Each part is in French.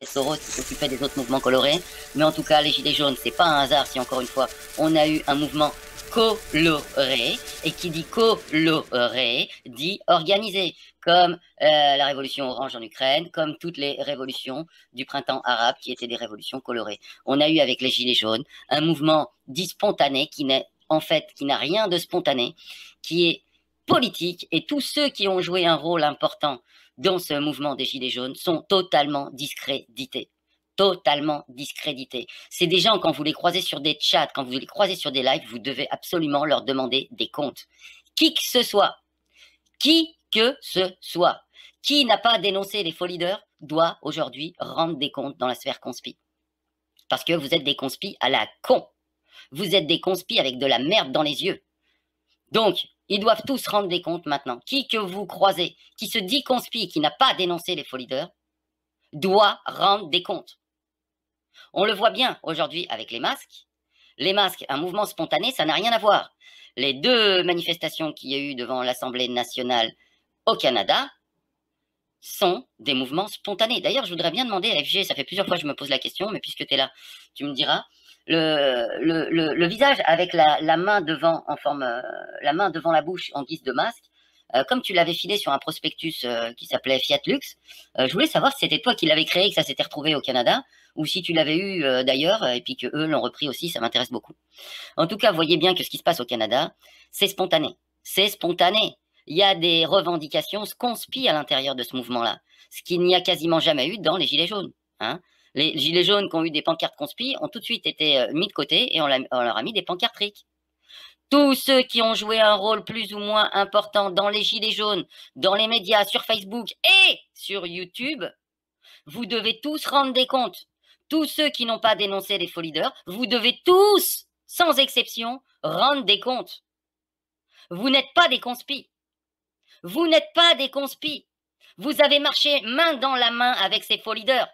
Soros qui s'occupait des autres mouvements colorés. Mais en tout cas, les Gilets jaunes, c'est pas un hasard si encore une fois, on a eu un mouvement coloré. Et qui dit coloré, dit organisé. Comme la révolution orange en Ukraine, comme toutes les révolutions du printemps arabe qui étaient des révolutions colorées. On a eu avec les Gilets jaunes un mouvement dit spontané qui n'est en fait, qui n'a rien de spontané, qui est politique. Et tous ceux qui ont joué un rôle important dans ce mouvement des Gilets jaunes sont totalement discrédités. Totalement discrédités. C'est des gens, quand vous les croisez sur des chats, quand vous les croisez sur des lives, vous devez absolument leur demander des comptes. Qui que ce soit, qui n'a pas dénoncé les faux leaders doit aujourd'hui rendre des comptes dans la sphère conspi. Parce que vous êtes des conspis à la con. Vous êtes des conspis avec de la merde dans les yeux. Donc, ils doivent tous rendre des comptes maintenant. Qui que vous croisez, qui se dit conspi, qui n'a pas dénoncé les faux leaders, doit rendre des comptes. On le voit bien aujourd'hui avec les masques. Les masques, un mouvement spontané, ça n'a rien à voir. Les deux manifestations qu'il y a eu devant l'Assemblée nationale au Canada sont des mouvements spontanés. D'ailleurs, je voudrais bien demander à FG, ça fait plusieurs fois que je me pose la question, mais puisque tu es là, tu me diras, le visage avec la main devant en forme, la main devant la bouche en guise de masque, comme tu l'avais filé sur un prospectus qui s'appelait Fiat Lux, je voulais savoir si c'était toi qui l'avais créé, que ça s'était retrouvé au Canada, ou si tu l'avais eu d'ailleurs, et puis que eux l'ont repris aussi, ça m'intéresse beaucoup. En tout cas, voyez bien que ce qui se passe au Canada, c'est spontané. C'est spontané. Il y a des revendications conspires à l'intérieur de ce mouvement-là, ce qu'il n'y a quasiment jamais eu dans les Gilets jaunes. Hein. Les Gilets jaunes qui ont eu des pancartes conspi ont tout de suite été mis de côté et on leur a mis des pancartes RIC. Tous ceux qui ont joué un rôle plus ou moins important dans les Gilets jaunes, dans les médias, sur Facebook et sur YouTube, vous devez tous rendre des comptes. Tous ceux qui n'ont pas dénoncé les faux leaders, vous devez tous, sans exception, rendre des comptes. Vous n'êtes pas des conspis. Vous n'êtes pas des conspis. Vous avez marché main dans la main avec ces faux leaders.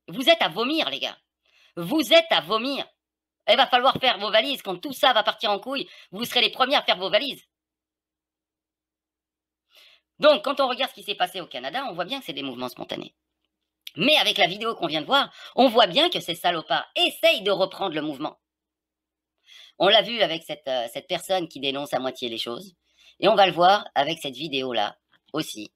Vous êtes à vomir, les gars. Vous êtes à vomir. Il va falloir faire vos valises. Quand tout ça va partir en couille, vous serez les premiers à faire vos valises. Donc, quand on regarde ce qui s'est passé au Canada, on voit bien que c'est des mouvements spontanés. Mais avec la vidéo qu'on vient de voir, on voit bien que ces salopards essayent de reprendre le mouvement. On l'a vu avec cette personne qui dénonce à moitié les choses. Et on va le voir avec cette vidéo-là aussi.